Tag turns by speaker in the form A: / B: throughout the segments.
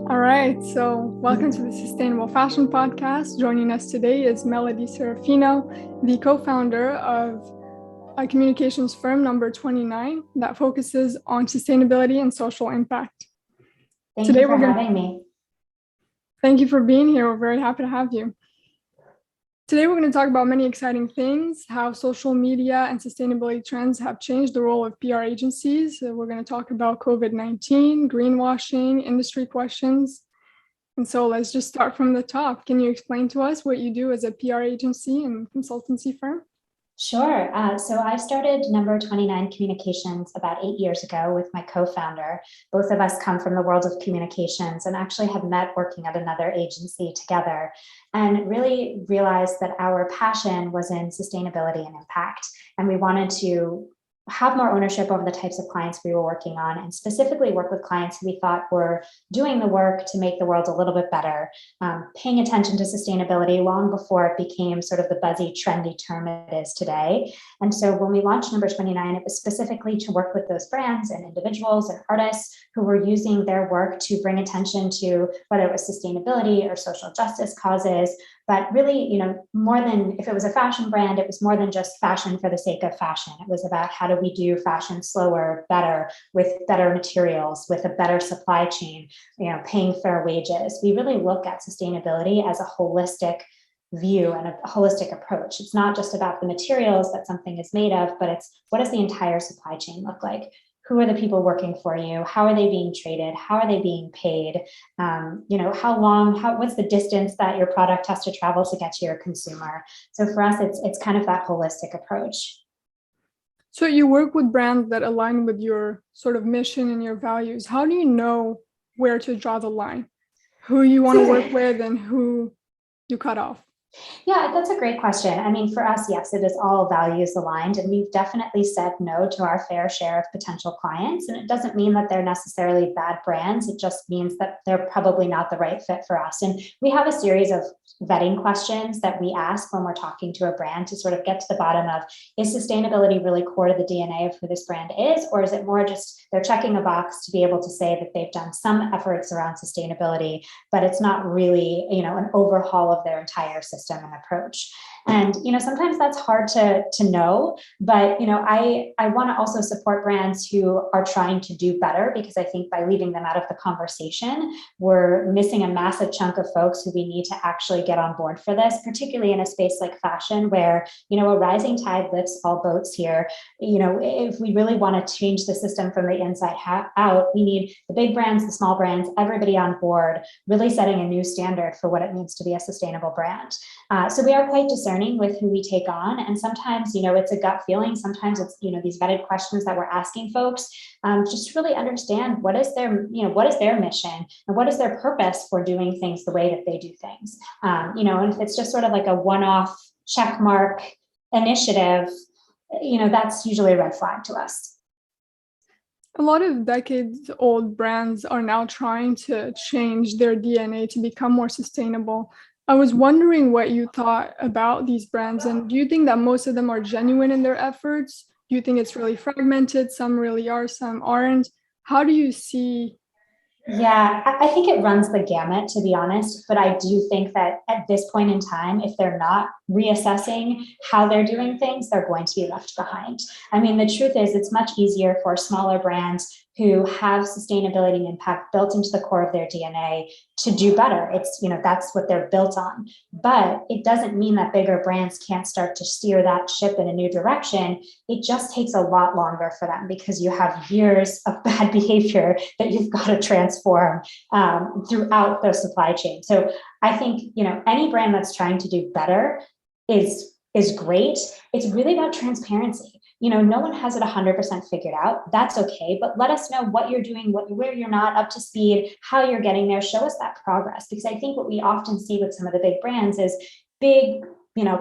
A: All right, so welcome to the Sustainable Fashion Podcast. Joining us today is Melody Serafino, the co-founder of a communications firm, Number 29, that focuses on sustainability and social impact.
B: Thank you for having me.
A: Thank you for being here. We're very happy to have you. Today, we're going to talk about many exciting things, how social media and sustainability trends have changed the role of PR agencies. We're going to talk about COVID-19, greenwashing, industry questions. And so let's just start from the top. Can you explain to us what you do as a PR agency and consultancy firm?
B: Sure. So I started Number 29 Communications about 8 years ago with my co-founder. Both of us come from the world of communications and actually have met working at another agency together and really realized that our passion was in sustainability and impact. And we wanted to have more ownership over the types of clients we were working on, and specifically work with clients who we thought were doing the work to make the world a little bit better, paying attention to sustainability long before it became sort of the buzzy, trendy term it is today. And so when we launched Number 29, it was specifically to work with those brands and individuals and artists who were using their work to bring attention to whether it was sustainability or social justice causes. But really, more than, if it was a fashion brand, it was more than just fashion for the sake of fashion. It was about how do we do fashion slower, better, with better materials, with a better supply chain, paying fair wages. We really look at sustainability as a holistic view and a holistic approach. It's not just about the materials that something is made of, but it's what does the entire supply chain look like? Who are the people working for you? How are they being traded? How are they being paid? What's the distance that your product has to travel to get to your consumer? So for us, it's kind of that holistic approach.
A: So you work with brands that align with your sort of mission and your values. How do you know where to draw the line? Who you want to work with and who you cut off?
B: Yeah, that's a great question. I mean, for us, yes, it is all values aligned, and we've definitely said no to our fair share of potential clients. And it doesn't mean that they're necessarily bad brands. It just means that they're probably not the right fit for us. And we have a series of vetting questions that we ask when we're talking to a brand to sort of get to the bottom of, is sustainability really core to the DNA of who this brand is? Or is it more just they're checking a box to be able to say that they've done some efforts around sustainability, but it's not really, an overhaul of their entire system and approach. And, sometimes that's hard to know, but, I want to also support brands who are trying to do better, because I think by leaving them out of the conversation, we're missing a massive chunk of folks who we need to actually get on board for this, particularly in a space like fashion where, a rising tide lifts all boats here. If we really want to change the system from the inside out, we need the big brands, the small brands, everybody on board, really setting a new standard for what it means to be a sustainable brand. So we are quite discerning with who we take on. And sometimes, it's a gut feeling. Sometimes it's, these vetted questions that we're asking folks, just to really understand what is their mission and what is their purpose for doing things the way that they do things. And if it's just sort of like a one-off check mark initiative, that's usually a red flag to us.
A: A lot of decades-old brands are now trying to change their DNA to become more sustainable. I was wondering what you thought about these brands, and do you think that most of them are genuine in their efforts? Do you think it's really fragmented? Some really are, some aren't. How do you see?
B: Yeah, I think it runs the gamut, to be honest, but I do think that at this point in time, if they're not reassessing how they're doing things, they're going to be left behind. I mean, the truth is it's much easier for smaller brands who have sustainability and impact built into the core of their DNA to do better. It's, that's what they're built on. But it doesn't mean that bigger brands can't start to steer that ship in a new direction. It just takes a lot longer for them because you have years of bad behavior that you've got to transform throughout the supply chain. So I think, any brand that's trying to do better is great. It's really about transparency. No one has it 100% figured out. That's okay, but let us know what you're doing, where you're not up to speed, how you're getting there. Show us that progress, because I think what we often see with some of the big brands is big,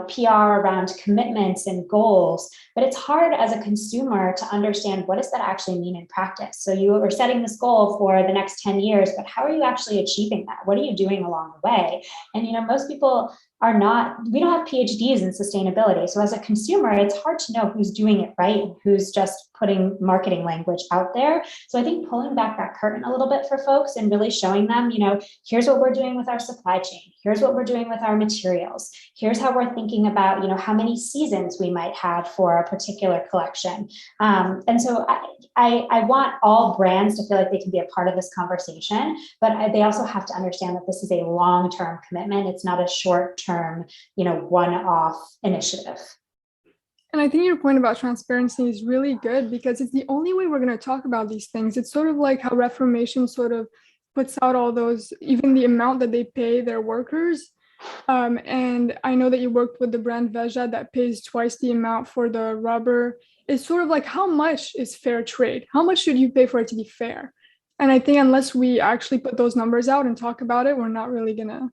B: PR around commitments and goals, but it's hard as a consumer to understand what does that actually mean in practice. So you are setting this goal for the next 10 years, but how are you actually achieving that? What are you doing along the way? And, most people we don't have PhDs in sustainability. So as a consumer, it's hard to know who's doing it right and who's just putting marketing language out there. So I think pulling back that curtain a little bit for folks and really showing them, here's what we're doing with our supply chain. Here's what we're doing with our materials. Here's how we're thinking about, how many seasons we might have for a particular collection. And so I want all brands to feel like they can be a part of this conversation, but they also have to understand that this is a long-term commitment. It's not a short-term, one-off initiative.
A: And I think your point about transparency is really good, because it's the only way we're going to talk about these things. It's sort of like how Reformation sort of puts out all those, even the amount that they pay their workers. And I know that you worked with the brand Veja that pays twice the amount for the rubber. It's sort of like, how much is fair trade? How much should you pay for it to be fair? And I think unless we actually put those numbers out and talk about it, we're not gonna.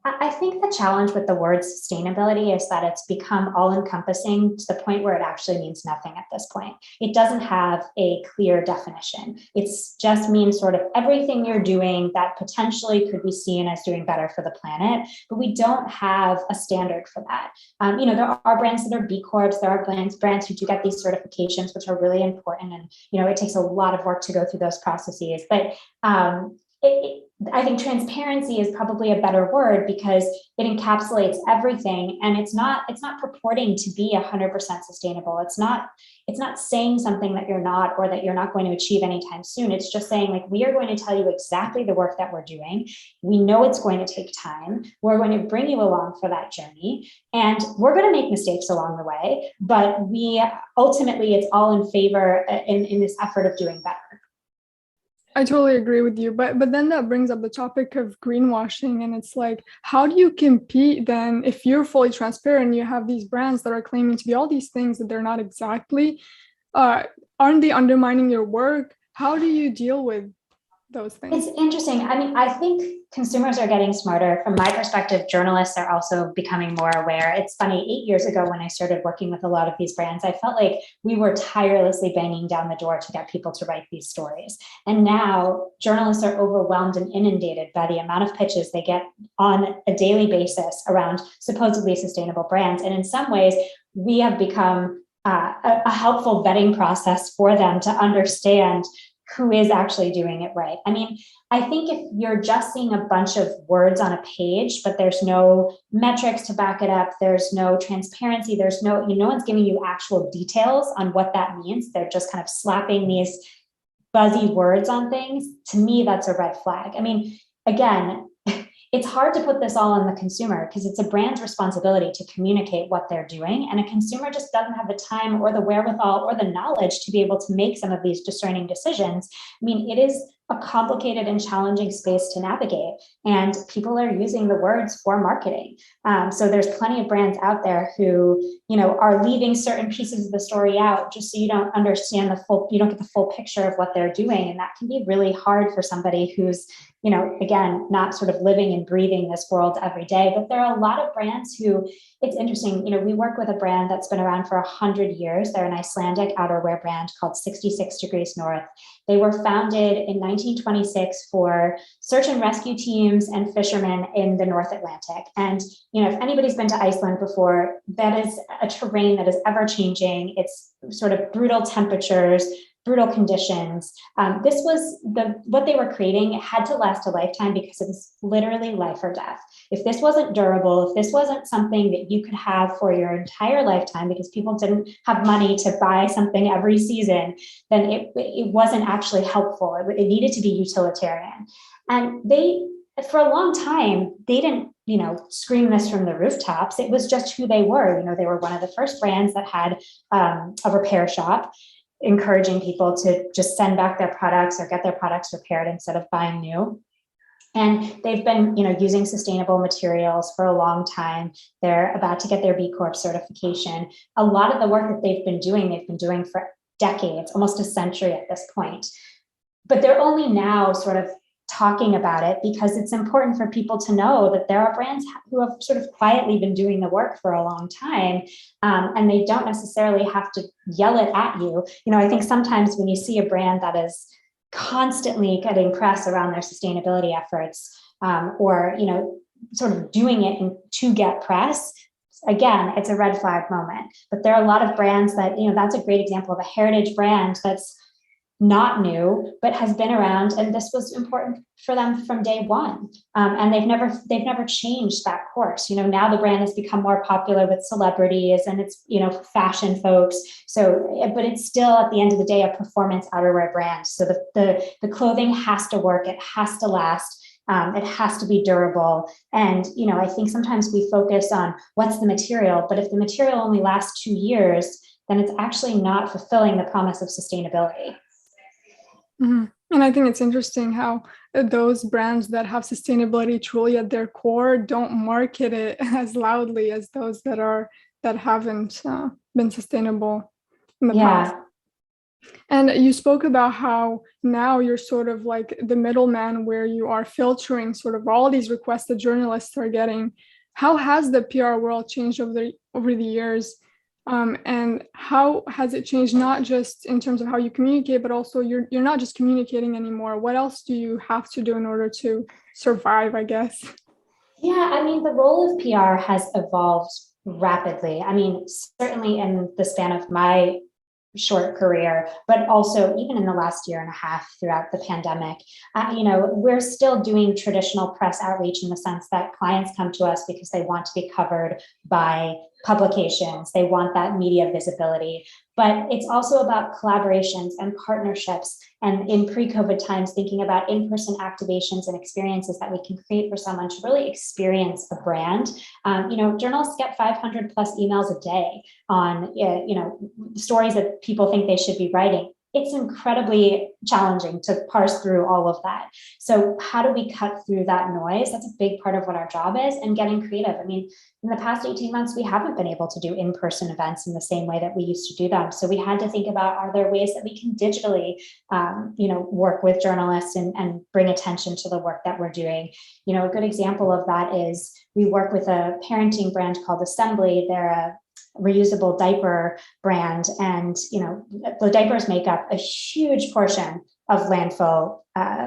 B: I think the challenge with the word sustainability is that it's become all-encompassing to the point where it actually means nothing at this point. It doesn't have a clear definition. It's just means sort of everything you're doing that potentially could be seen as doing better for the planet, but we don't have a standard for that. There are brands that are B Corps, there are brands who do get these certifications, which are really important, and it takes a lot of work to go through those processes. But I think transparency is probably a better word, because it encapsulates everything, and it's not purporting to be 100% sustainable. It's not saying something that you're not, or that you're not going to achieve anytime soon. It's just saying, like, we are going to tell you exactly the work that we're doing. We know it's going to take time. We're going to bring you along for that journey, and we're going to make mistakes along the way, but we ultimately, it's all in favor in this effort of doing better.
A: I totally agree with you, but then that brings up the topic of greenwashing, and it's like, how do you compete then if you're fully transparent? You have these brands that are claiming to be all these things that they're not exactly. Aren't they undermining your work? How do you deal with those things?
B: It's interesting. I think consumers are getting smarter. From my perspective, journalists are also becoming more aware. It's funny, 8 years ago when I started working with a lot of these brands, I felt like we were tirelessly banging down the door to get people to write these stories. And now journalists are overwhelmed and inundated by the amount of pitches they get on a daily basis around supposedly sustainable brands. And in some ways, we have become a helpful vetting process for them to understand who is actually doing it right. I think if you're just seeing a bunch of words on a page, but there's no metrics to back it up, there's no transparency, there's no one's giving you actual details on what that means. They're just kind of slapping these buzzy words on things. To me, that's a red flag. Again, it's hard to put this all on the consumer, because it's a brand's responsibility to communicate what they're doing. And a consumer just doesn't have the time or the wherewithal or the knowledge to be able to make some of these discerning decisions. It is a complicated and challenging space to navigate, and people are using the words for marketing. So there's plenty of brands out there who, are leaving certain pieces of the story out just so you don't understand you don't get the full picture of what they're doing. And that can be really hard for somebody who's, again, not sort of living and breathing this world every day. But there are a lot of brands who, it's interesting, we work with a brand that's been around for 100 years. They're an Icelandic outerwear brand called 66 Degrees North. They were founded in 1926 for search and rescue teams and fishermen in the North Atlantic. And, if anybody's been to Iceland before, that is a terrain that is ever changing. It's sort of brutal temperatures, brutal conditions. This was what they were creating had to last a lifetime, because it was literally life or death. If this wasn't durable, if this wasn't something that you could have for your entire lifetime, because people didn't have money to buy something every season, then it wasn't actually helpful. It needed to be utilitarian. And for a long time, they didn't, scream this from the rooftops. It was just who they were. They were one of the first brands that had a repair shop, encouraging people to just send back their products or get their products repaired instead of buying new. And they've been, using sustainable materials for a long time. They're about to get their B Corp certification. A lot of the work that they've been doing for decades, almost a century at this point. But they're only now sort of talking about it because it's important for people to know that there are brands who have sort of quietly been doing the work for a long time, and they don't necessarily have to yell it at you. I think sometimes when you see a brand that is constantly getting press around their sustainability efforts, or sort of doing it to get press, again, it's a red flag moment. But there are a lot of brands that, that's a great example of a heritage brand that's not new, but has been around, and this was important for them from day one. And they've never changed that course. Now the brand has become more popular with celebrities and it's, fashion folks. So, but it's still at the end of the day a performance outerwear brand. So the clothing has to work, it has to last. It has to be durable. And, I think sometimes we focus on what's the material, but if the material only lasts 2 years, then it's actually not fulfilling the promise of sustainability.
A: Mm-hmm. And I think it's interesting how those brands that have sustainability truly at their core don't market it as loudly as those that haven't been sustainable in the past. And you spoke about how now you're sort of like the middleman where you are filtering sort of all these requests that journalists are getting. How has the PR world changed over the years? And how has it changed, not just in terms of how you communicate, but also you're not just communicating anymore. What else do you have to do in order to survive, I guess?
B: Yeah, I mean, the role of PR has evolved rapidly. I mean, certainly in the span of my short career, but also even in the last year and a half throughout the pandemic, we're still doing traditional press outreach in the sense that clients come to us because they want to be covered by publications. They want that media visibility, but it's also about collaborations and partnerships. And in pre-COVID times, thinking about in-person activations and experiences that we can create for someone to really experience a brand. Journalists get 500 plus emails a day on, stories that people think they should be writing. It's incredibly challenging to parse through all of that. So how do we cut through that noise? That's a big part of what our job is, and getting creative. I mean, in the past 18 months, we haven't been able to do in-person events in the same way that we used to do them. So we had to think about, are there ways that we can digitally, work with journalists and bring attention to the work that we're doing? A good example of that is we work with a parenting brand called Assembly. They're a reusable diaper brand, and the diapers make up a huge portion of landfill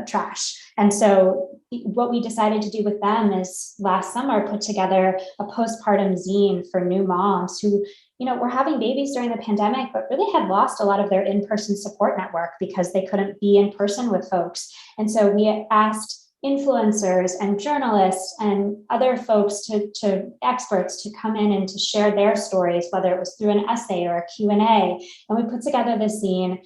B: trash. And so what we decided to do with them is last summer put together a postpartum zine for new moms who were having babies during the pandemic, but really had lost a lot of their in-person support network because they couldn't be in person with folks. And so we asked influencers and journalists and other folks to experts to come in and to share their stories, whether it was through an essay or a Q&A. And we put together this zine.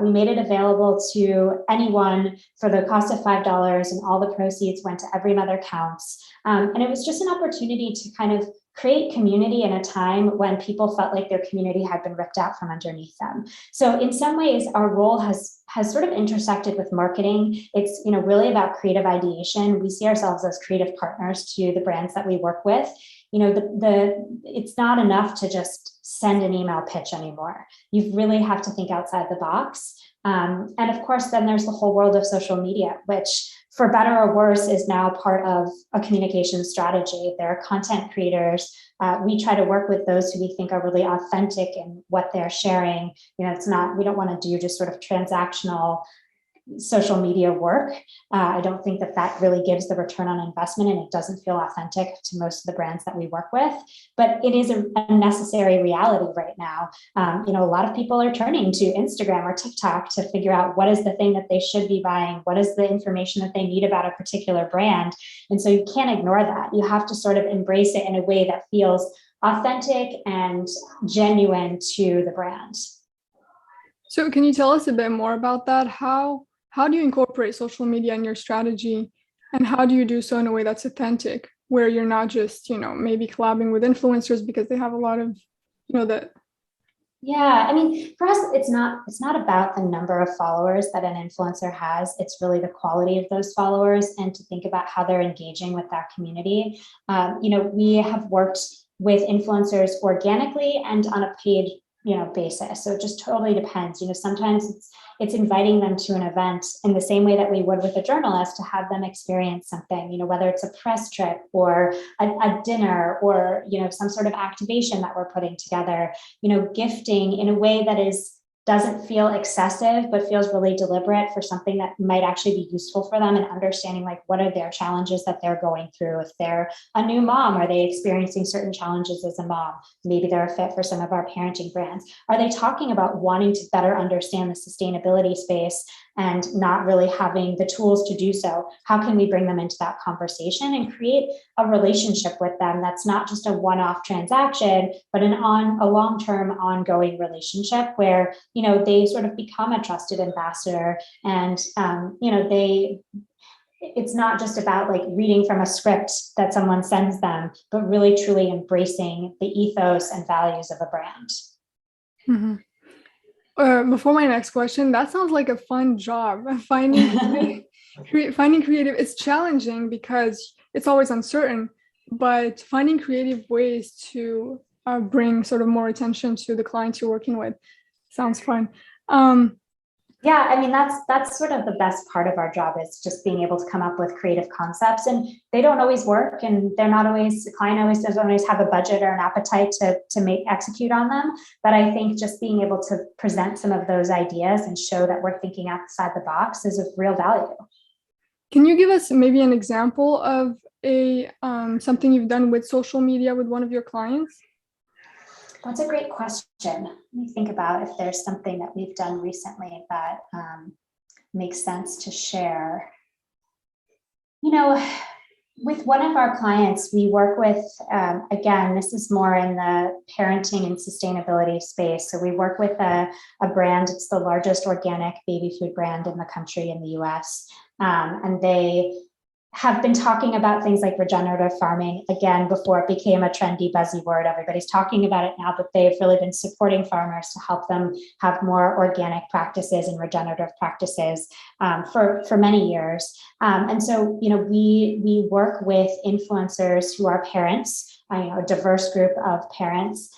B: We made it available to anyone for the cost of $5, and all the proceeds went to Every Mother Counts. And it was just an opportunity to kind of create community in a time when people felt like their community had been ripped out from underneath them. So in some ways, our role has sort of intersected with marketing. It's really about creative ideation. We see ourselves as creative partners to the brands that we work with. It's not enough to just send an email pitch anymore. You really have to think outside the box. And of course, then there's the whole world of social media, which for better or worse is now part of a communication strategy. There are content creators. We try to work with those who we think are really authentic in what they're sharing. We don't want to do just sort of transactional social media work. I don't think that really gives the return on investment, and it doesn't feel authentic to most of the brands that we work with, but it is a necessary reality right now. A lot of people are turning to Instagram or TikTok to figure out what is the thing that they should be buying, what is the information that they need about a particular brand. And so you can't ignore that. You have to sort of embrace it in a way that feels authentic and genuine to the brand.
A: So can you tell us a bit more about that? How do you incorporate social media in your strategy, and how do you do so in a way that's authentic, where you're not just, maybe collabing with influencers because they have a lot of, that.
B: Yeah, I mean, for us, it's not about the number of followers that an influencer has. It's really the quality of those followers, and to think about how they're engaging with that community. We have worked with influencers organically and on a paid basis. So it just totally depends. Sometimes it's inviting them to an event in the same way that we would with a journalist, to have them experience something, whether it's a press trip or a dinner or, some sort of activation that we're putting together, gifting in a way that is doesn't feel excessive, but feels really deliberate for something that might actually be useful for them, and understanding like what are their challenges that they're going through. If they're a new mom, are they experiencing certain challenges as a mom? Maybe they're a fit for some of our parenting brands. Are they talking about wanting to better understand the sustainability space and not really having the tools to do so? How can we bring them into that conversation and create a relationship with them that's not just a one-off transaction, but a long-term ongoing relationship where, they sort of become a trusted ambassador, and, it's not just about like reading from a script that someone sends them, but really truly embracing the ethos and values of a brand.
A: Before my next question, that sounds like a fun job. Finding creative, it's challenging because it's always uncertain, but finding creative ways to bring sort of more attention to the clients you're working with sounds fun.
B: Yeah, I mean, that's sort of the best part of our job, is just being able to come up with creative concepts, and they don't always work, and the client always doesn't always have a budget or an appetite to execute on them. But I think just being able to present some of those ideas and show that we're thinking outside the box is of real value.
A: Can you give us maybe an example of something you've done with social media with one of your clients?
B: That's a great question. Let me think about if there's something that we've done recently that makes sense to share. With one of our clients, we work with, again, this is more in the parenting and sustainability space. So we work with a brand. It's the largest organic baby food brand in the country, in the US. And they have been talking about things like regenerative farming, again, before it became a trendy, buzzy word. Everybody's talking about it now, but they've really been supporting farmers to help them have more organic practices and regenerative practices for many years. And so, we work with influencers who are parents, a diverse group of parents,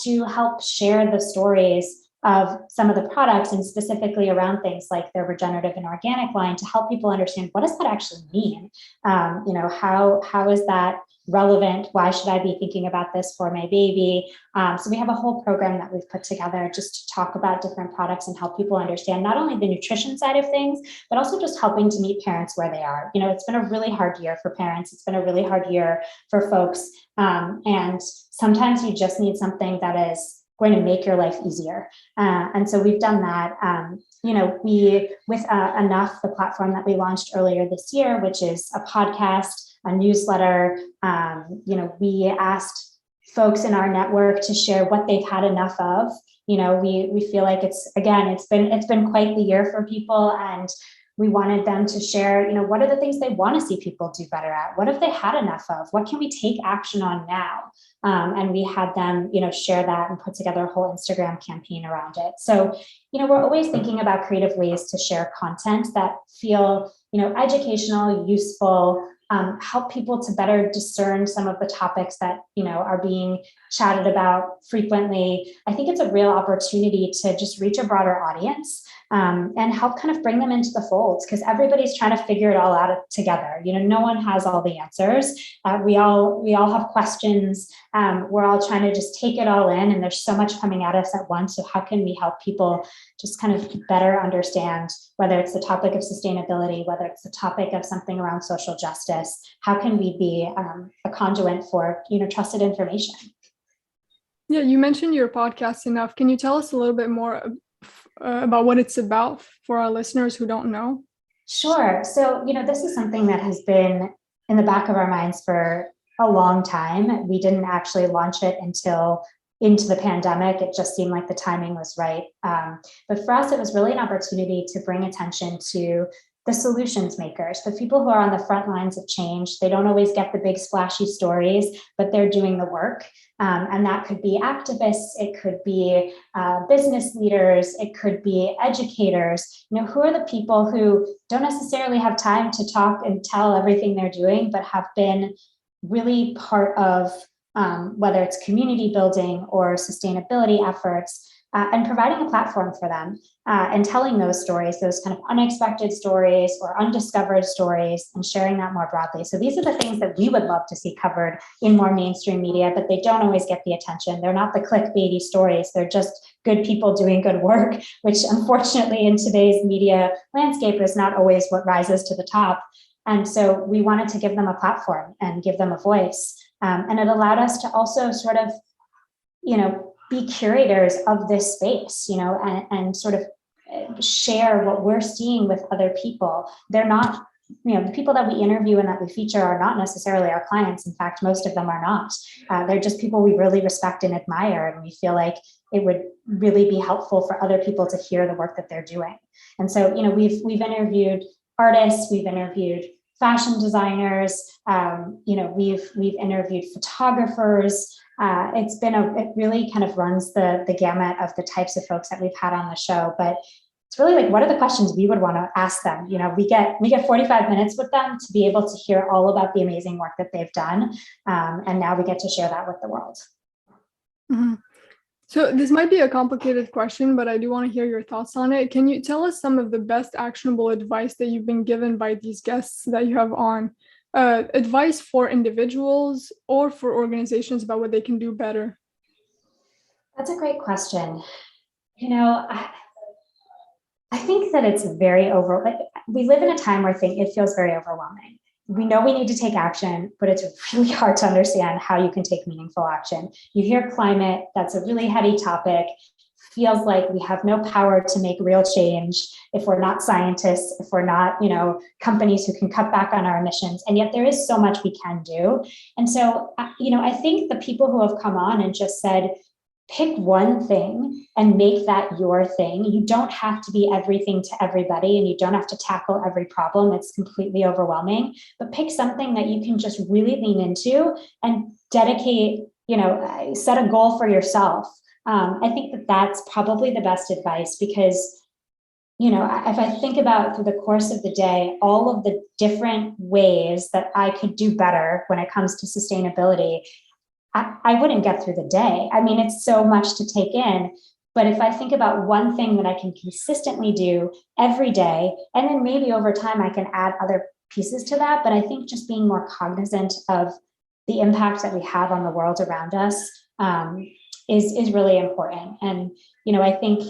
B: to help share the stories of some of the products, and specifically around things like their regenerative and organic line, to help people understand, what does that actually mean? How is that relevant? Why should I be thinking about this for my baby? So we have a whole program that we've put together just to talk about different products and help people understand not only the nutrition side of things, but also just helping to meet parents where they are. It's been a really hard year for parents. It's been a really hard year for folks. And sometimes you just need something that is going to make your life easier. And so we've done that. With Enough, the platform that we launched earlier this year, which is a podcast, a newsletter, we asked folks in our network to share what they've had enough of. We feel like it's been quite the year for people, and we wanted them to share, what are the things they want to see people do better at? What have they had enough of? What can we take action on now? And we had them, share that and put together a whole Instagram campaign around it. So, we're always thinking about creative ways to share content that feel, educational, useful, help people to better discern some of the topics that, are being chatted about frequently. I think it's a real opportunity to just reach a broader audience. And help kind of bring them into the folds, because everybody's trying to figure it all out together. No one has all the answers. We all have questions. We're all trying to just take it all in, and there's so much coming at us at once. So how can we help people just kind of better understand, whether it's the topic of sustainability, whether it's the topic of something around social justice? How can we be a conduit for trusted information?
A: Yeah, you mentioned your podcast Enough. Can you tell us a little bit more about what it's about for our listeners who don't know?
B: Sure. So, this is something that has been in the back of our minds for a long time. We didn't actually launch it until into the pandemic. It just seemed like the timing was right. But for us, it was really an opportunity to bring attention to the solutions makers, the people who are on the front lines of change. They don't always get the big splashy stories, but they're doing the work. And that could be activists, it could be business leaders, it could be educators. Who are the people who don't necessarily have time to talk and tell everything they're doing, but have been really part of whether it's community building or sustainability efforts, and providing a platform for them and telling those stories, those kind of unexpected stories or undiscovered stories, and sharing that more broadly. So these are the things that we would love to see covered in more mainstream media, but they don't always get the attention. They're not the clickbaity stories. They're just good people doing good work, which unfortunately in today's media landscape is not always what rises to the top. And so we wanted to give them a platform and give them a voice. And it allowed us to also sort of, be curators of this space, and sort of share what we're seeing with other people. They're not, the people that we interview and that we feature are not necessarily our clients. In fact, most of them are not. They're just people we really respect and admire. And we feel like it would really be helpful for other people to hear the work that they're doing. And so, we've interviewed artists, we've interviewed fashion designers, we've interviewed photographers. It really kind of runs the gamut of the types of folks that we've had on the show. But it's really like, what are the questions we would want to ask them? We get 45 minutes with them to be able to hear all about the amazing work that they've done. And now we get to share that with the world.
A: Mm-hmm. So this might be a complicated question, but I do want to hear your thoughts on it. Can you tell us some of the best actionable advice that you've been given by these guests that you have on? Advice for individuals or for organizations about what they can do better?
B: That's a great question. I think that it's we live in a time where it feels very overwhelming. We know we need to take action, but it's really hard to understand how you can take meaningful action. You hear climate, that's a really heady topic. Feels like we have no power to make real change if we're not scientists, if we're not, companies who can cut back on our emissions. And yet there is so much we can do. And so, I think the people who have come on and just said, pick one thing and make that your thing. You don't have to be everything to everybody, and you don't have to tackle every problem. It's completely overwhelming, but pick something that you can just really lean into and dedicate, set a goal for yourself. I think that that's probably the best advice because, if I think about through the course of the day, all of the different ways that I could do better when it comes to sustainability, I wouldn't get through the day. I mean, it's so much to take in. But if I think about one thing that I can consistently do every day, and then maybe over time I can add other pieces to that. But I think just being more cognizant of the impact that we have on the world around us is really important. And, I think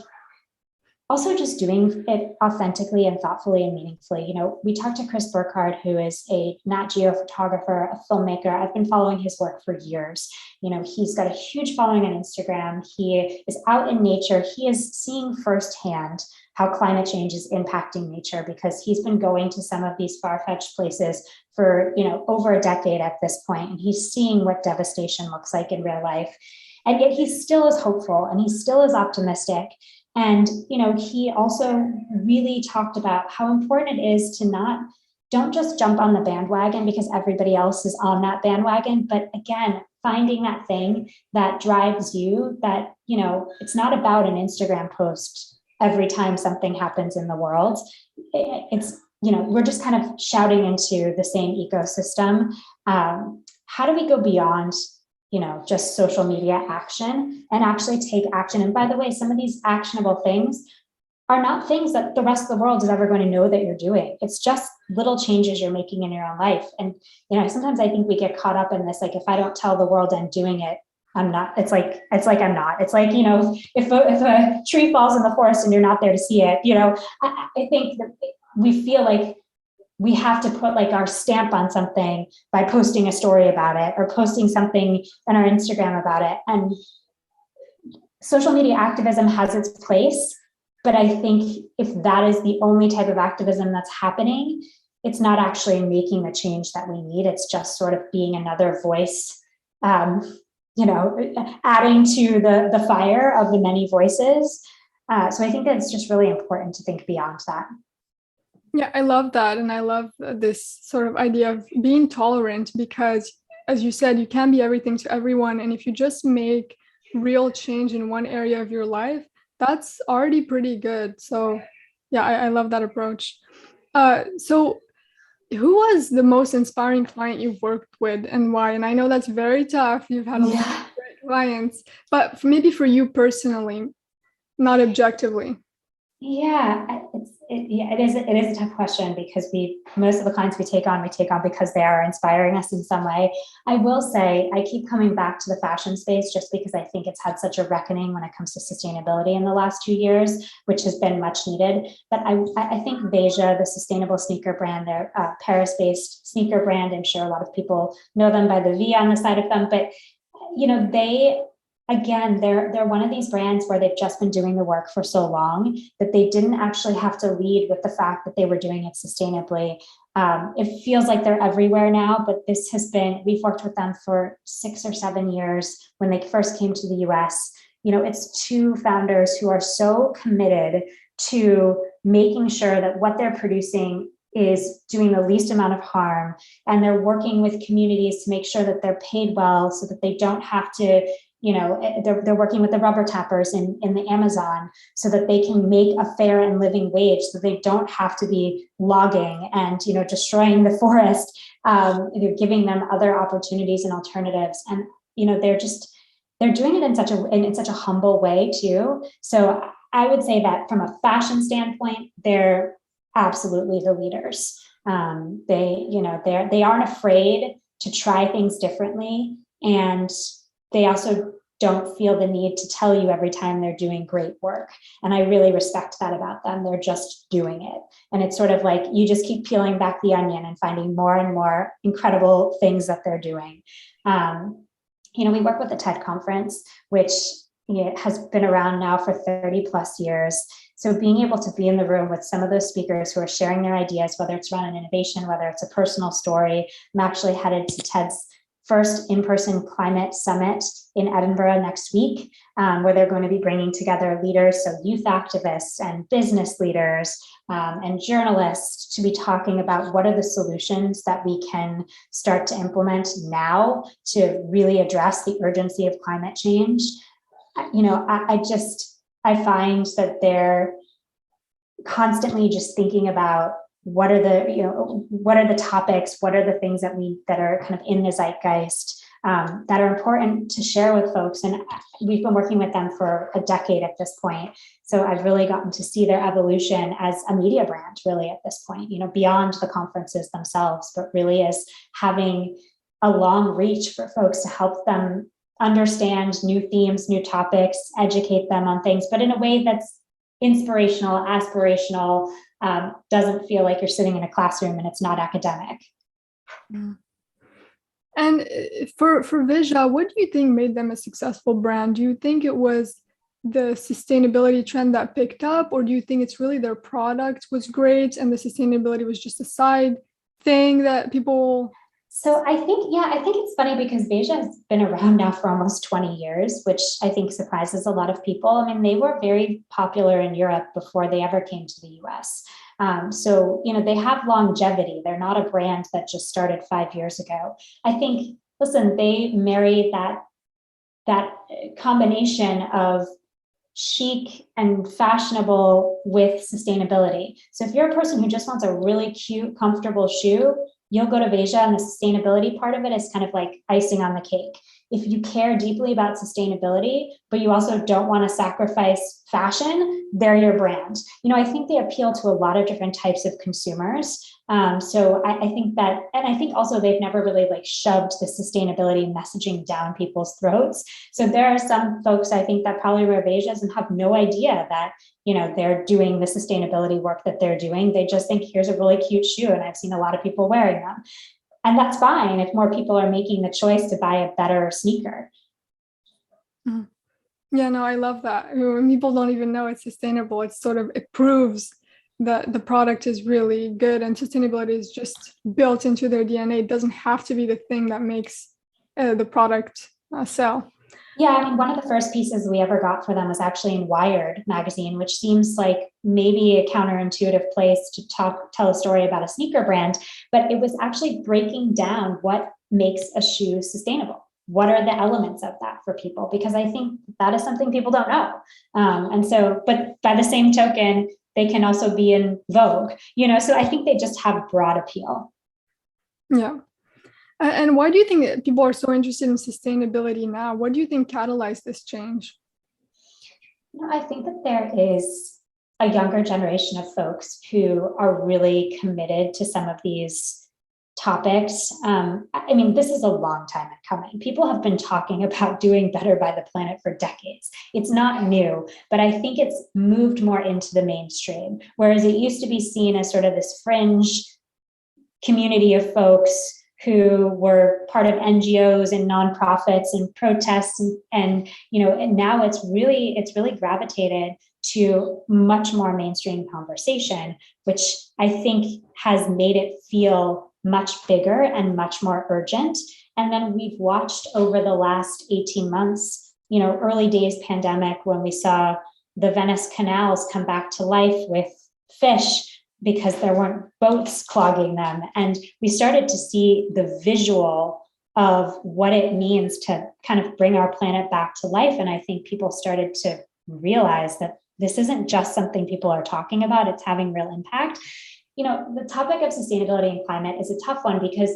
B: also just doing it authentically and thoughtfully and meaningfully. We talked to Chris Burkhardt, who is a Nat Geo photographer, a filmmaker. I've been following his work for years. He's got a huge following on Instagram. He is out in nature. He is seeing firsthand how climate change is impacting nature because he's been going to some of these far-fetched places for, over a decade at this point, and he's seeing what devastation looks like in real life. And yet he still is hopeful and he still is optimistic. And, he also really talked about how important it is to don't just jump on the bandwagon because everybody else is on that bandwagon. But again, finding that thing that drives you, that, it's not about an Instagram post every time something happens in the world. It's, we're just kind of shouting into the same ecosystem. How do we go beyond just social media action and actually take action? And by the way, some of these actionable things are not things that the rest of the world is ever going to know that you're doing. It's just little changes you're making in your own life. And, sometimes I think we get caught up in this, like, if I don't tell the world I'm doing it, I'm not, it's like I'm not. It's like, if a tree falls in the forest and you're not there to see it, I think that we feel like we have to put like our stamp on something by posting a story about it or posting something on our Instagram about it. And social media activism has its place, but I think if that is the only type of activism that's happening, it's not actually making the change that we need. It's just sort of being another voice, adding to the fire of the many voices. So I think that it's just really important to think beyond that.
A: Yeah, I love that. And I love this sort of idea of being tolerant because, as you said, you can't be everything to everyone. And if you just make real change in one area of your life, that's already pretty good. So yeah, I love that approach. So who was the most inspiring client you've worked with and why? And I know that's very tough. You've had a lot of great clients, but maybe for you personally, not objectively.
B: Yeah, it is a tough question because most of the clients we take on because they are inspiring us in some way. I will say I keep coming back to the fashion space just because I think it's had such a reckoning when it comes to sustainability in the last 2 years, which has been much needed. But I think Veja, the sustainable sneaker brand, they're a Paris-based sneaker brand. I'm sure a lot of people know them by the V on the side of them, but they're one of these brands where they've just been doing the work for so long that they didn't actually have to lead with the fact that they were doing it sustainably. It feels like they're everywhere now, but we've worked with them for 6 or 7 years. When they first came to the US, it's 2 founders who are so committed to making sure that what they're producing is doing the least amount of harm. And they're working with communities to make sure that they're paid well so that they don't have to, they're working with the rubber tappers in the Amazon so that they can make a fair and living wage so they don't have to be logging and, destroying the forest. They're giving them other opportunities and alternatives. And, they're doing it in such a humble way too. So I would say that from a fashion standpoint, they're absolutely the leaders. They aren't afraid to try things differently, and they also don't feel the need to tell you every time they're doing great work. And I really respect that about them. They're just doing it. And it's sort of like you just keep peeling back the onion and finding more and more incredible things that they're doing. We work with the TED conference, which has been around now for 30 plus years. So being able to be in the room with some of those speakers who are sharing their ideas, whether it's around an innovation, whether it's a personal story. I'm actually headed to TED's first in-person climate summit in Edinburgh next week, where they're going to be bringing together leaders, so youth activists and business leaders and journalists, to be talking about what are the solutions that we can start to implement now to really address the urgency of climate change. I find that they're constantly just thinking about what are the topics, what are the things that are kind of in the zeitgeist that are important to share with folks. And we've been working with them for a decade at this point. So I've really gotten to see their evolution as a media brand really at this point, beyond the conferences themselves, but really as having a long reach for folks to help them understand new themes, new topics, educate them on things, but in a way that's inspirational, aspirational, doesn't feel like you're sitting in a classroom and it's not academic.
A: And for Veja, what do you think made them a successful brand? Do you think it was the sustainability trend that picked up, or do you think it's really their product was great and the sustainability was just a side thing that people...
B: So I think it's funny because Veja has been around now for almost 20 years, which I think surprises a lot of people. I mean, they were very popular in Europe before they ever came to the US. So they have longevity. They're not a brand that just started 5 years ago. I think, listen, they married that combination of chic and fashionable with sustainability. So if you're a person who just wants a really cute, comfortable shoe, you'll go to Veja, and the sustainability part of it is kind of like icing on the cake. If you care deeply about sustainability, but you also don't want to sacrifice fashion, they're your brand. I think they appeal to a lot of different types of consumers. So I think that, and I think also they've never really shoved the sustainability messaging down people's throats. So there are some folks I think that probably wear Vejas and have no idea that they're doing the sustainability work that they're doing. They just think, here's a really cute shoe, and I've seen a lot of people wearing them. And that's fine if more people are making the choice to buy a better sneaker.
A: Yeah, no, I love that. When people don't even know it's sustainable, it proves that the product is really good, and sustainability is just built into their DNA. It doesn't have to be the thing that makes the product sell.
B: Yeah, I mean, one of the first pieces we ever got for them was actually in Wired magazine, which seems like maybe a counterintuitive place to tell a story about a sneaker brand, but it was actually breaking down what makes a shoe sustainable. What are the elements of that for people? Because I think that is something people don't know. But by the same token, they can also be in vogue, so I think they just have broad appeal.
A: Yeah. And why do you think that people are so interested in sustainability now? What do you think catalyzed this change?
B: I think that there is a younger generation of folks who are really committed to some of these topics. I mean, this is a long time coming. People have been talking about doing better by the planet for decades. It's not new, but I think it's moved more into the mainstream, whereas it used to be seen as sort of this fringe community of folks who were part of NGOs and nonprofits and protests, and now it's really gravitated to much more mainstream conversation, which I think has made it feel much bigger and much more urgent. And then we've watched over the last 18 months, early days pandemic, when we saw the Venice canals come back to life with fish because there weren't boats clogging them. And we started to see the visual of what it means to kind of bring our planet back to life. And I think people started to realize that this isn't just something people are talking about, it's having real impact. The topic of sustainability and climate is a tough one because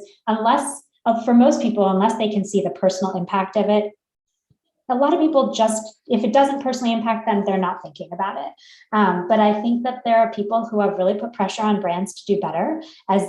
B: for most people, unless they can see the personal impact of it, a lot of people if it doesn't personally impact them, they're not thinking about it. But I think that there are people who have really put pressure on brands to do better. As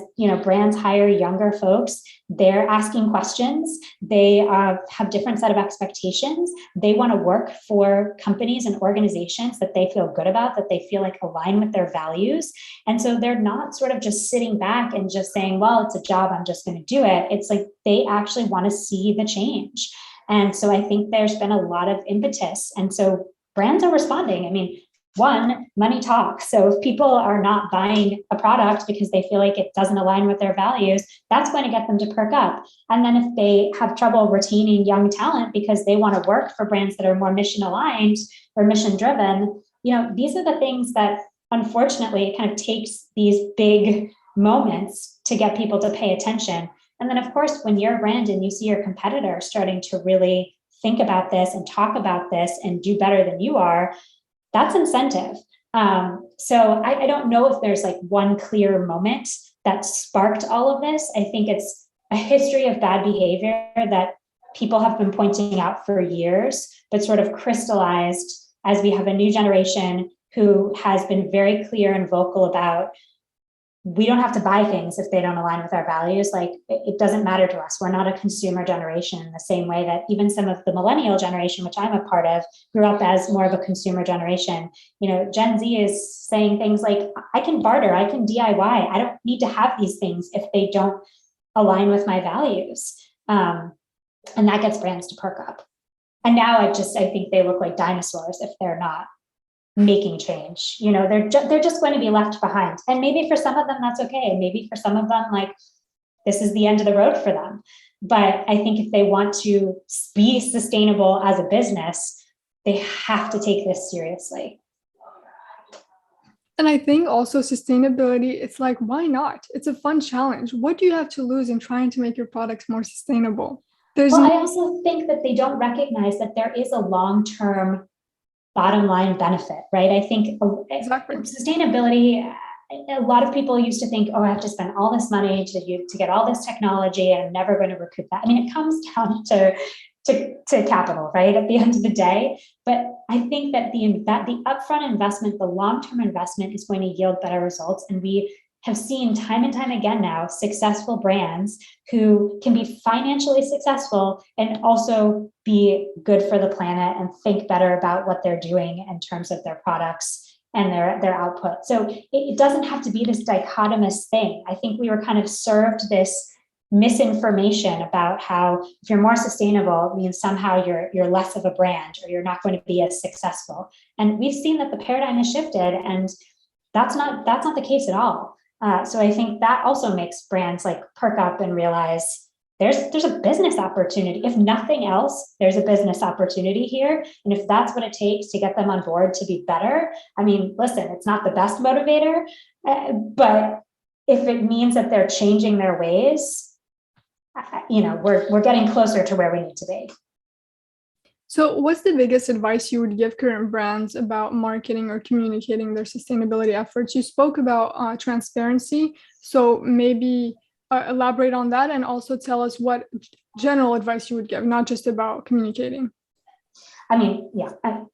B: brands hire younger folks, they're asking questions. They have different set of expectations. They want to work for companies and organizations that they feel good about, that they feel like align with their values. And so they're not sort of just sitting back and just saying, well, it's a job, I'm just going to do it. It's like they actually want to see the change. And so I think there's been a lot of impetus. And so brands are responding. I mean, one, money talks. So if people are not buying a product because they feel like it doesn't align with their values, that's going to get them to perk up. And then if they have trouble retaining young talent because they want to work for brands that are more mission aligned or mission driven, these are the things that unfortunately it kind of takes these big moments to get people to pay attention. And then, of course, when you're a brand and you see your competitor starting to really think about this and talk about this and do better than you are, that's incentive. So I don't know if there's like one clear moment that sparked all of this. I think it's a history of bad behavior that people have been pointing out for years, but sort of crystallized as we have a new generation who has been very clear and vocal about, we don't have to buy things if they don't align with our values. Like, it doesn't matter to us. We're not a consumer generation in the same way that even some of the millennial generation, which I'm a part of, grew up as more of a consumer generation. Gen Z is saying things like, I can barter, I can DIY. I don't need to have these things if they don't align with my values. And that gets brands to perk up. And now I think they look like dinosaurs if they're not making change. They're just going to be left behind. And maybe for some of them that's okay. And maybe for some of them, like, this is the end of the road for them. But I think if they want to be sustainable as a business, they have to take this seriously.
A: And I think also sustainability, it's like, why not? It's a fun challenge. What do you have to lose in trying to make your products more sustainable?
B: I also think that they don't recognize that there is a long-term bottom line benefit, right? I think
A: exactly.
B: Sustainability, a lot of people used to think, I have to spend all this money to get all this technology and I'm never going to recoup that. I mean, it comes down to capital, right? At the end of the day. But I think that the upfront investment, the long-term investment is going to yield better results. And we have seen time and time again now successful brands who can be financially successful and also be good for the planet and think better about what they're doing in terms of their products and their output. So it doesn't have to be this dichotomous thing. I think we were kind of served this misinformation about how if you're more sustainable, it means somehow you're less of a brand or you're not going to be as successful. And we've seen that the paradigm has shifted, and that's not the case at all. So I think that also makes brands like perk up and realize there's a business opportunity. If nothing else, there's a business opportunity here. And if that's what it takes to get them on board to be better, I mean, listen, it's not the best motivator, but if it means that they're changing their ways, we're getting closer to where we need to be.
A: So what's the biggest advice you would give current brands about marketing or communicating their sustainability efforts? You spoke about transparency, so maybe elaborate on that and also tell us what general advice you would give, not just about communicating.
B: I mean, yeah,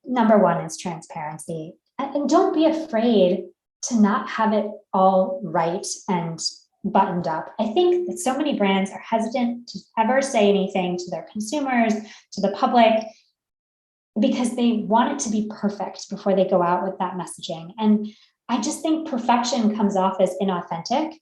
B: number one is transparency. And don't be afraid to not have it all right and buttoned up. I think that so many brands are hesitant to ever say anything to their consumers, to the public, because they want it to be perfect before they go out with that messaging. And I just think perfection comes off as inauthentic.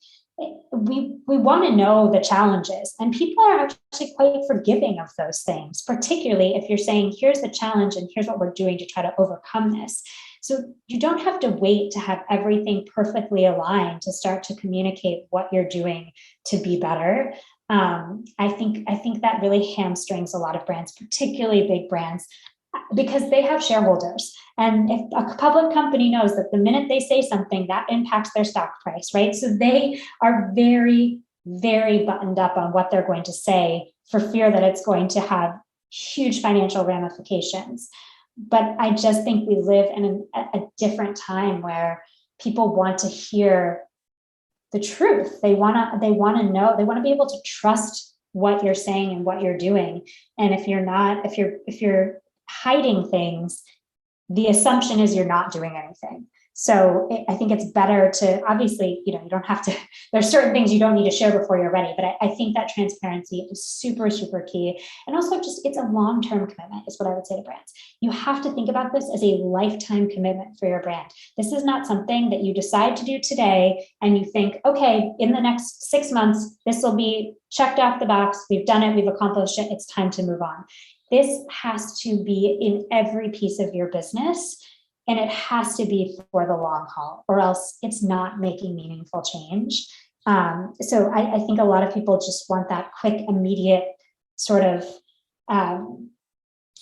B: We want to know the challenges, and people are actually quite forgiving of those things, particularly if you're saying, here's the challenge and here's what we're doing to try to overcome this. So you don't have to wait to have everything perfectly aligned to start to communicate what you're doing to be better. I think that really hamstrings a lot of brands, particularly big brands, because they have shareholders. And if a public company knows that the minute they say something, that impacts their stock price, right? So they are very, very buttoned up on what they're going to say for fear that it's going to have huge financial ramifications. But I just think we live in a different time where people want to hear the truth. They want to know, they want to be able to trust what you're saying and what you're doing. And if you're hiding things, the assumption is you're not doing anything. So I think it's better to, obviously, you don't have to, there's certain things you don't need to share before you're ready, but I think that transparency is super, super key. And also just, it's a long-term commitment is what I would say to brands. You have to think about this as a lifetime commitment for your brand. This is not something that you decide to do today and you think, okay, in the next 6 months, this will be checked off the box. We've done it. We've accomplished it. It's time to move on. This has to be in every piece of your business, and it has to be for the long haul, or else it's not making meaningful change. So I think a lot of people just want that quick, immediate sort of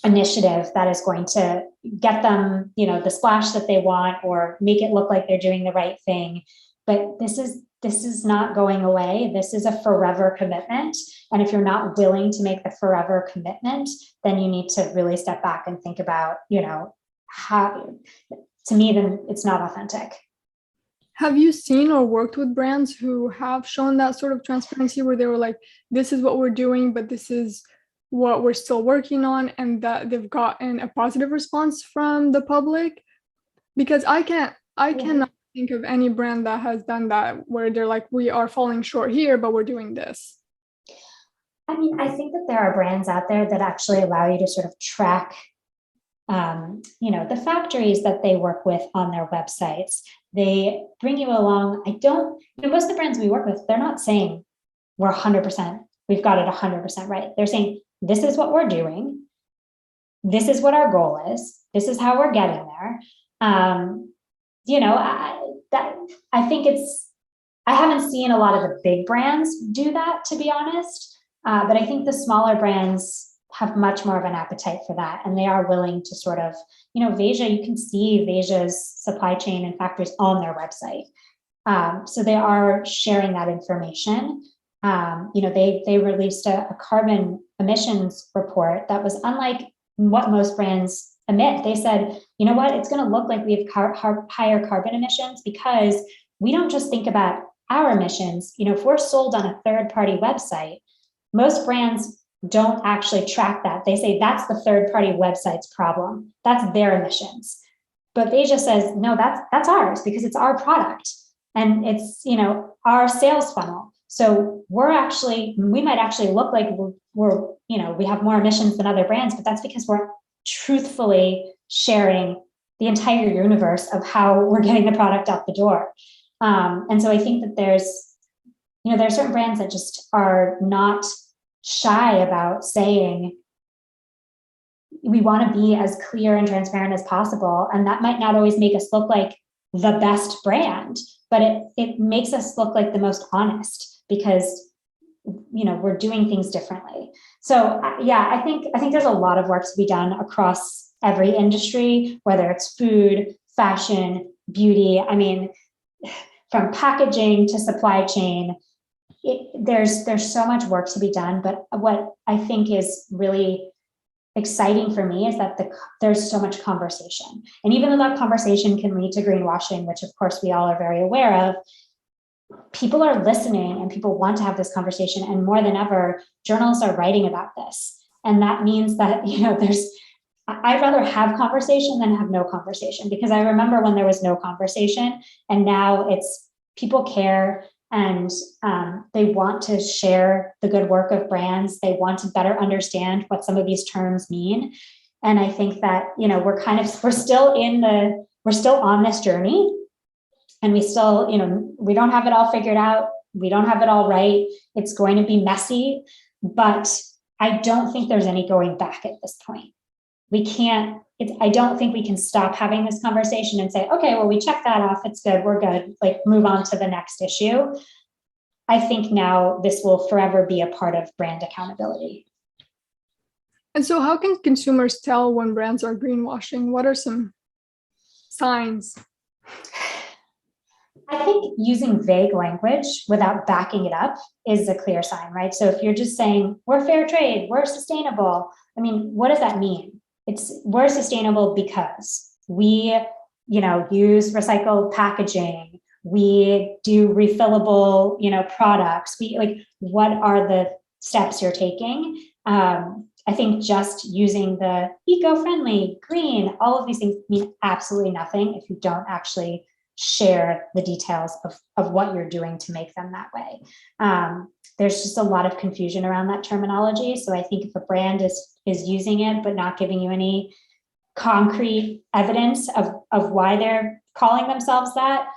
B: initiative that is going to get them, the splash that they want, or make it look like they're doing the right thing. But this is not going away. This is a forever commitment. And if you're not willing to make the forever commitment, then you need to really step back and think about, how, to me, then it's not authentic.
A: Have you seen or worked with brands who have shown that sort of transparency where they were like, this is what we're doing, but this is what we're still working on, and that they've gotten a positive response from the public? Because I cannot think of any brand that has done that, where they're like, we are falling short here, but we're doing this.
B: I mean, I think that there are brands out there that actually allow you to sort of track, the factories that they work with on their websites. They bring you along. Most of the brands we work with, they're not saying we're 100%, we've got it 100% right. They're saying, this is what we're doing. This is what our goal is. This is how we're getting there. I haven't seen a lot of the big brands do that, to be honest. But I think the smaller brands have much more of an appetite for that. And they are willing to sort of, Veja, you can see Veja's supply chain and factories on their website. So they are sharing that information. They released a carbon emissions report that was unlike what most brands emit. They said, you know what, it's going to look like we have higher carbon emissions because we don't just think about our emissions. If we're sold on a third-party website, most brands don't actually track that. They say that's the third-party website's problem. That's their emissions. But Veja says, no, that's ours because it's our product and it's, our sales funnel. So we might actually look like we have more emissions than other brands, but that's because we're truthfully sharing the entire universe of how we're getting the product out the door. And so I think that there are certain brands that just are not shy about saying, we want to be as clear and transparent as possible. And that might not always make us look like the best brand, but it makes us look like the most honest because, we're doing things differently. So I think there's a lot of work to be done across every industry, whether it's food, fashion, beauty. I mean, from packaging to supply chain, there's so much work to be done. But what I think is really exciting for me is that there's so much conversation. And even though that conversation can lead to greenwashing, which of course we all are very aware of, people are listening and people want to have this conversation. And more than ever, journalists are writing about this. And that means that, I'd rather have conversation than have no conversation, because I remember when there was no conversation, and now it's people care, and they want to share the good work of brands. They want to better understand what some of these terms mean. And I think that, we're still on this journey, and we still, we don't have it all figured out. We don't have it all right. It's going to be messy, but I don't think there's any going back at this point. I don't think we can stop having this conversation and say, okay, well, we checked that off. It's good. We're good. Like, move on to the next issue. I think now this will forever be a part of brand accountability.
A: And so how can consumers tell when brands are greenwashing? What are some signs?
B: I think using vague language without backing it up is a clear sign, right? So if you're just saying, we're fair trade, we're sustainable, I mean, what does that mean? We're sustainable because we, use recycled packaging, we do refillable, products. What are the steps you're taking? I think just using the eco-friendly, green, all of these things mean absolutely nothing if you don't actually share the details of what you're doing to make them that way. There's just a lot of confusion around that terminology. So I think if a brand is using it, but not giving you any concrete evidence of why they're calling themselves that,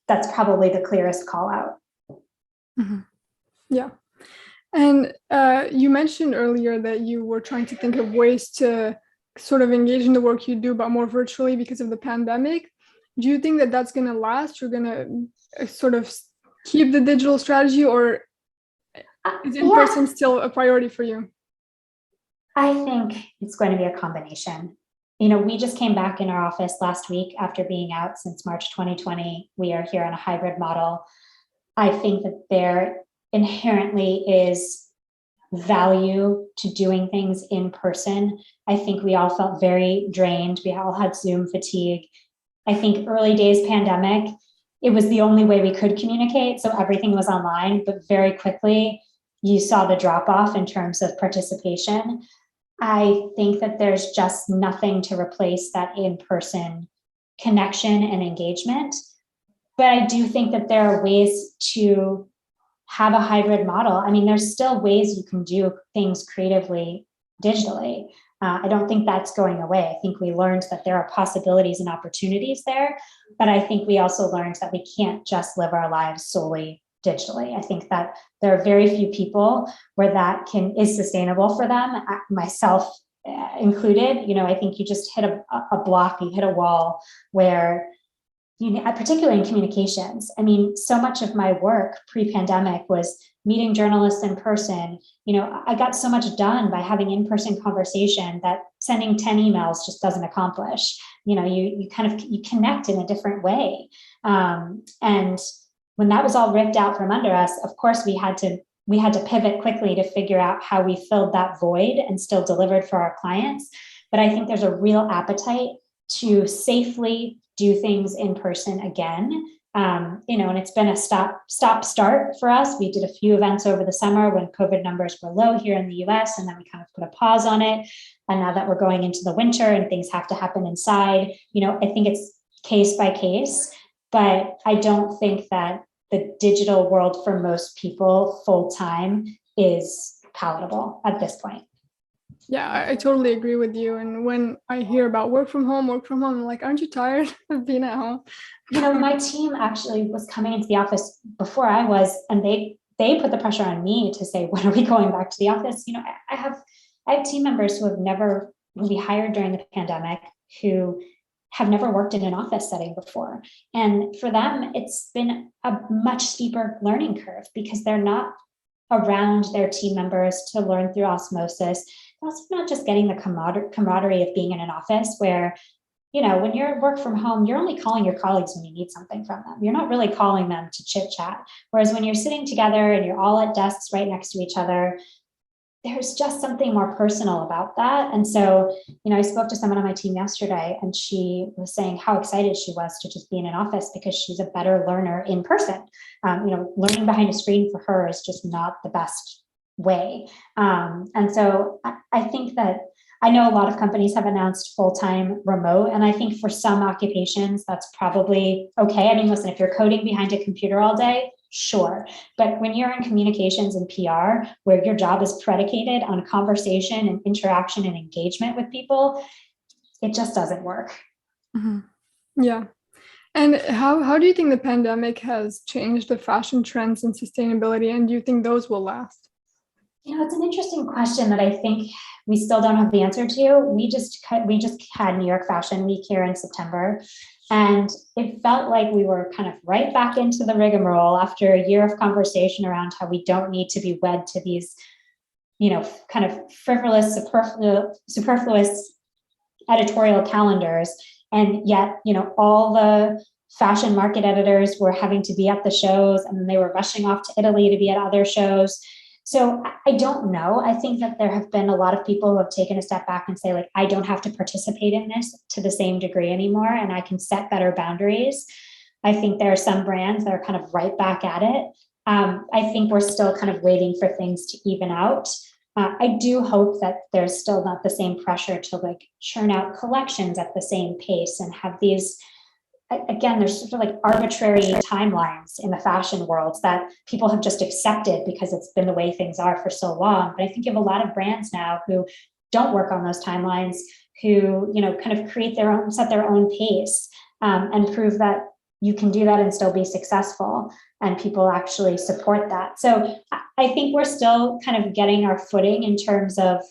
B: that's probably the clearest call out.
A: Mm-hmm. Yeah. And you mentioned earlier that you were trying to think of ways to sort of engage in the work you do, but more virtually because of the pandemic. Do you think that that's going to last? You're going to sort of keep the digital strategy, or is in-person still a priority for you?
B: I think it's going to be a combination. We just came back in our office last week after being out since March 2020. We are here on a hybrid model. I think that there inherently is value to doing things in person. I think we all felt very drained. We all had Zoom fatigue. I think early days pandemic, it was the only way we could communicate. So everything was online, but very quickly you saw the drop off in terms of participation. I think that there's just nothing to replace that in-person connection and engagement. But I do think that there are ways to have a hybrid model. I mean, there's still ways you can do things creatively digitally. I don't think that's going away. I think we learned that there are possibilities and opportunities there, but I think we also learned that we can't just live our lives solely digitally. I think that there are very few people where that is sustainable for them, myself included. I think you just hit a block, you hit a wall where, particularly in communications. I mean, so much of my work pre-pandemic was meeting journalists in person. I got so much done by having in-person conversation that sending 10 emails just doesn't accomplish. You connect in a different way. And when that was all ripped out from under us, of course, we had to pivot quickly to figure out how we filled that void and still delivered for our clients. But I think there's a real appetite to safely do things in person again. And it's been a stop-start for us. We did a few events over the summer when COVID numbers were low here in the US, and then we kind of put a pause on it. And now that we're going into the winter and things have to happen inside, I think it's case by case, but I don't think that the digital world for most people full time is palatable at this point.
A: Yeah, I totally agree with you. And when I hear about work from home, I'm like, aren't you tired of being at home?
B: My team actually was coming into the office before I was, and they put the pressure on me to say, when are we going back to the office? I have team members who we hired during the pandemic who have never worked in an office setting before. And for them, it's been a much steeper learning curve because they're not around their team members to learn through osmosis. Also not just getting the camaraderie of being in an office where, when you're work from home, you're only calling your colleagues when you need something from them. You're not really calling them to chit chat. Whereas when you're sitting together and you're all at desks right next to each other, there's just something more personal about that. And so, I spoke to someone on my team yesterday, and she was saying how excited she was to just be in an office because she's a better learner in person. Learning behind a screen for her is just not the best way. And so I think that I know a lot of companies have announced full-time remote, and I think for some occupations, that's probably okay. I mean, listen, if you're coding behind a computer all day, sure. But when you're in communications and PR, where your job is predicated on conversation and interaction and engagement with people, it just doesn't work.
A: Mm-hmm. Yeah. And how do you think the pandemic has changed the fashion trends and sustainability? And do you think those will last?
B: It's an interesting question that I think we still don't have the answer to. We just had New York Fashion Week here in September, and it felt like we were kind of right back into the rigmarole after a year of conversation around how we don't need to be wed to these, kind of frivolous, superfluous editorial calendars. And yet, all the fashion market editors were having to be at the shows, and then they were rushing off to Italy to be at other shows. So I don't know. I think that there have been a lot of people who have taken a step back and say, like, I don't have to participate in this to the same degree anymore, and I can set better boundaries. I think there are some brands that are kind of right back at it. I think we're still kind of waiting for things to even out. I do hope that there's still not the same pressure to like churn out collections at the same pace and have these, again, there's sort of like arbitrary timelines in the fashion world that people have just accepted because it's been the way things are for so long. But I think you have a lot of brands now who don't work on those timelines, who, kind of set their own pace, and prove that you can do that and still be successful, and people actually support that. So I think we're still kind of getting our footing in terms of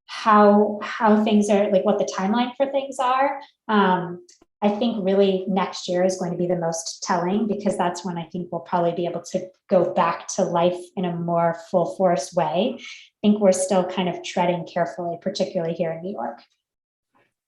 B: how things are, like what the timeline for things are. I think really next year is going to be the most telling, because that's when I think we'll probably be able to go back to life in a more full force way. I think we're still kind of treading carefully, particularly here in New York.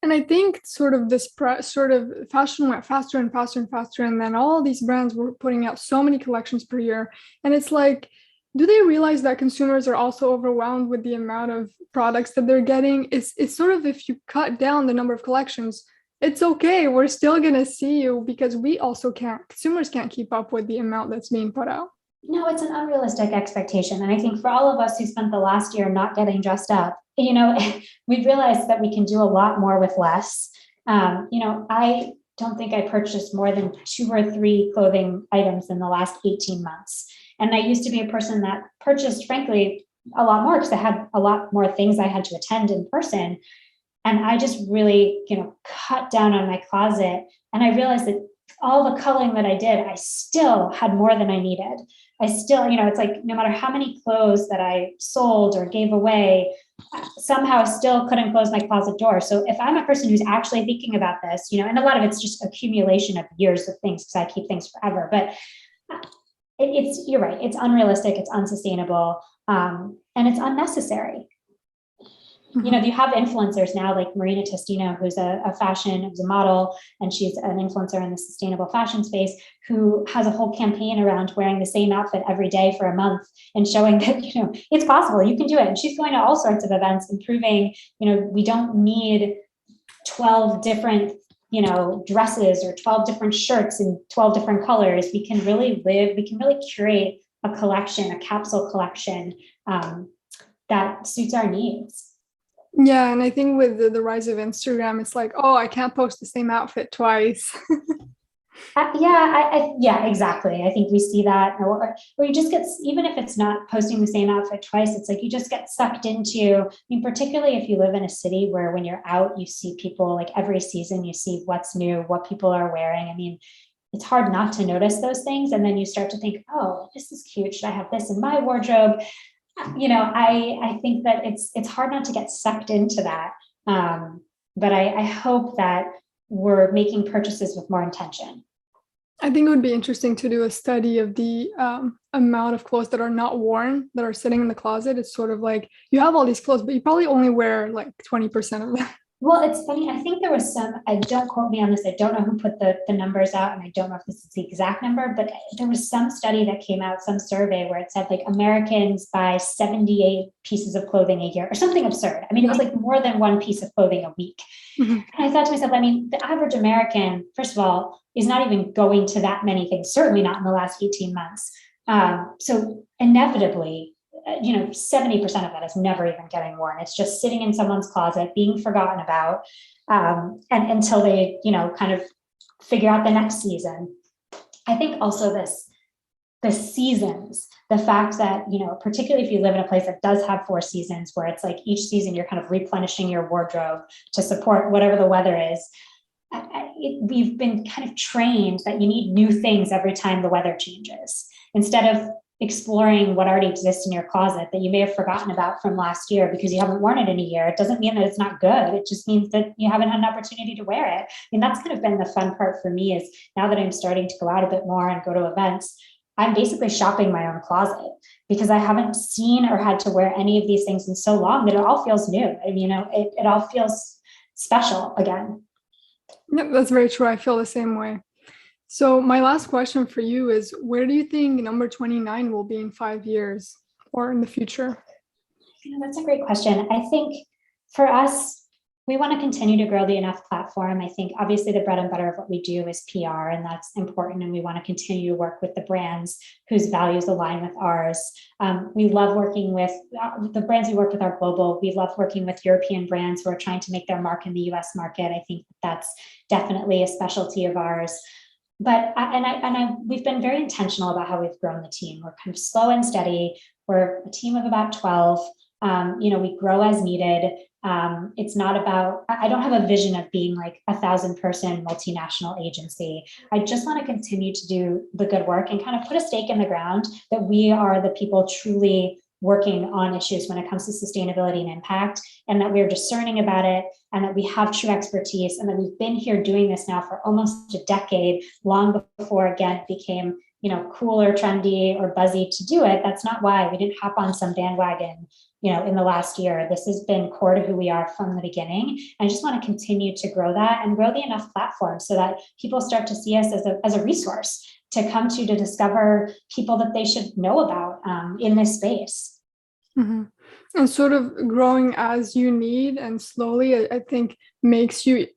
A: And I think sort of this sort of fashion went faster and faster and faster. And then all these brands were putting out so many collections per year. And it's like, do they realize that consumers are also overwhelmed with the amount of products that they're getting? It's sort of, if you cut down the number of collections, it's okay. We're still going to see you, because consumers can't keep up with the amount that's being put out.
B: No, it's an unrealistic expectation. And I think for all of us who spent the last year not getting dressed up, we've realized that we can do a lot more with less. I don't think I purchased more than 2 or 3 clothing items in the last 18 months. And I used to be a person that purchased, frankly, a lot more, because I had a lot more things I had to attend in person. And I just really, cut down on my closet. And I realized that all the culling that I did, I still had more than I needed. I still, it's like no matter how many clothes that I sold or gave away, somehow I still couldn't close my closet door. So if I'm a person who's actually thinking about this, and a lot of it's just accumulation of years of things, because I keep things forever, but you're right. It's unrealistic. It's unsustainable. And it's unnecessary. You have influencers now like Marina Testino, who's a model, and she's an influencer in the sustainable fashion space, who has a whole campaign around wearing the same outfit every day for a month and showing that, it's possible, you can do it. And she's going to all sorts of events and proving, we don't need 12 different, dresses or 12 different shirts in 12 different colors. We can really curate a collection, a capsule collection, that suits our needs.
A: Yeah, and I think with the rise of Instagram, it's like, oh, I can't post the same outfit twice.
B: Yeah, exactly. I think we see that, or you just get, even if it's not posting the same outfit twice, it's like you just get sucked into, particularly if you live in a city where when you're out, you see people, like every season, you see what's new, what people are wearing. It's hard not to notice those things. And then you start to think, oh, this is cute. Should I have this in my wardrobe? I think that it's hard not to get sucked into that. But I hope that we're making purchases with more intention.
A: I think it would be interesting to do a study of the amount of clothes that are not worn, that are sitting in the closet. It's sort of like you have all these clothes, but you probably only wear like 20% of them.
B: Well, it's funny. I think there was don't quote me on this. I don't know who put the numbers out, and I don't know if this is the exact number, but there was some study that came out, some survey where it said like Americans buy 78 pieces of clothing a year or something absurd. It was like more than one piece of clothing a week. Mm-hmm. And I thought to myself, the average American, first of all, is not even going to that many things, certainly not in the last 18 months. So inevitably, 70% of that is never even getting worn. It's just sitting in someone's closet, being forgotten about, and until they, kind of figure out the next season. I think also the seasons, the fact that, particularly if you live in a place that does have 4 seasons, where it's like each season you're kind of replenishing your wardrobe to support whatever the weather is. We've been kind of trained that you need new things every time the weather changes, instead of exploring what already exists in your closet that you may have forgotten about from last year because you haven't worn it in a year. It doesn't mean that it's not good. It just means that you haven't had an opportunity to wear it. That's kind of been the fun part for me, is now that I'm starting to go out a bit more and go to events, I'm basically shopping my own closet because I haven't seen or had to wear any of these things in so long that it all feels new. It all feels special again.
A: Yeah, that's very true. I feel the same way. So my last question for you is, where do you think number 29 will be in 5 years or in the future?
B: That's a great question. I think for us, we want to continue to grow the Enough platform. I think obviously the bread and butter of what we do is PR, and that's important. And we want to continue to work with the brands whose values align with ours. We love working with the brands we work with are global. We love working with European brands who are trying to make their mark in the US market. I think that's definitely a specialty of ours. But we've been very intentional about how we've grown the team. We're kind of slow and steady. We're a team of about 12. We grow as needed. It's not about, I don't have a vision of being like 1,000-person multinational agency. I just want to continue to do the good work and kind of put a stake in the ground that we are the people truly working on issues when it comes to sustainability and impact, and that we're discerning about it, and that we have true expertise, and that we've been here doing this now for almost a decade, long before, again, it became cool or trendy or buzzy to do it. That's not why. We didn't hop on some bandwagon, in the last year. This has been core to who we are from the beginning. I just want to continue to grow that and grow the Enough platform so that people start to see us as a resource to come to discover people that they should know about in this space.
A: Mm-hmm. And sort of growing as you need and slowly, I think makes you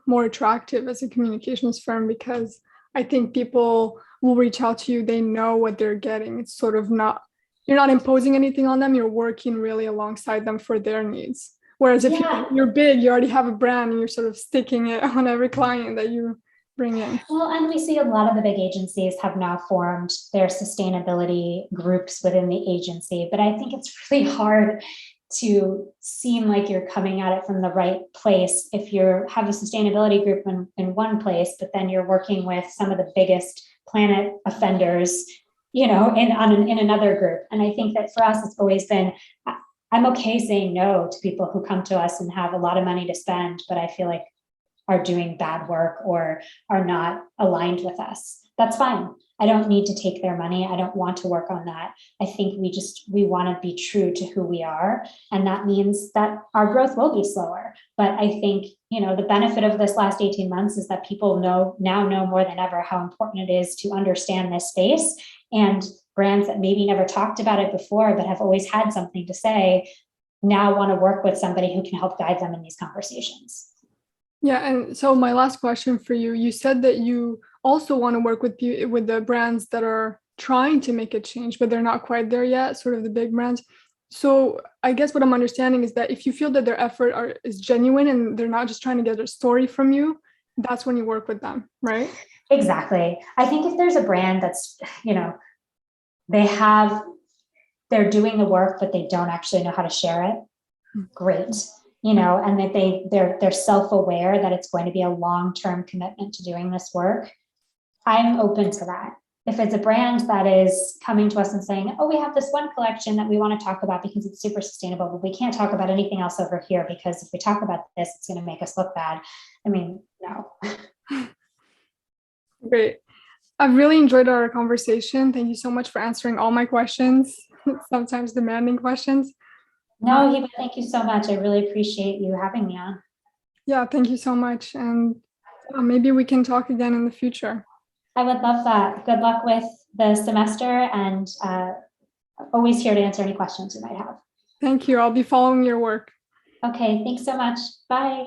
A: more attractive as a communications firm, because I think people will reach out to you. They know what they're getting. It's sort of you're not imposing anything on them. You're working really alongside them for their needs. Whereas if you're big, you already have a brand and you're sort of sticking it on every client that you bring in.
B: Well, and we see a lot of the big agencies have now formed their sustainability groups within the agency, but I think it's really hard to seem like you're coming at it from the right place if you have a sustainability group in one place, but then you're working with some of the biggest planet offenders, in another group. And I think that for us, it's always been, I'm okay saying no to people who come to us and have a lot of money to spend, but I feel like are doing bad work or are not aligned with us. That's fine. I don't need to take their money. I don't want to work on that. I think we want to be true to who we are. And that means that our growth will be slower. But I think, the benefit of this last 18 months is that people now know more than ever how important it is to understand this space, and brands that maybe never talked about it before, but have always had something to say, now want to work with somebody who can help guide them in these conversations.
A: Yeah. And so my last question for you, you said that you also want to work with the brands that are trying to make a change, but they're not quite there yet, sort of the big brands. So I guess what I'm understanding is that if you feel that their effort is genuine and they're not just trying to get a story from you, that's when you work with them, right?
B: Exactly. I think if there's a brand that's, they're doing the work, but they don't actually know how to share it, great. And that they're self-aware that it's going to be a long-term commitment to doing this work, I'm open to that. If it's a brand that is coming to us and saying, oh, we have this one collection that we want to talk about because it's super sustainable, but we can't talk about anything else over here because if we talk about this, it's going to make us look bad. No.
A: Great. I've really enjoyed our conversation. Thank you so much for answering all my questions, sometimes demanding questions.
B: No, Hiba, thank you so much. I really appreciate you having me on.
A: Yeah, thank you so much. And maybe we can talk again in the future.
B: I would love that. Good luck with the semester, and always here to answer any questions you might have.
A: Thank you. I'll be following your work.
B: Okay, thanks so much. Bye.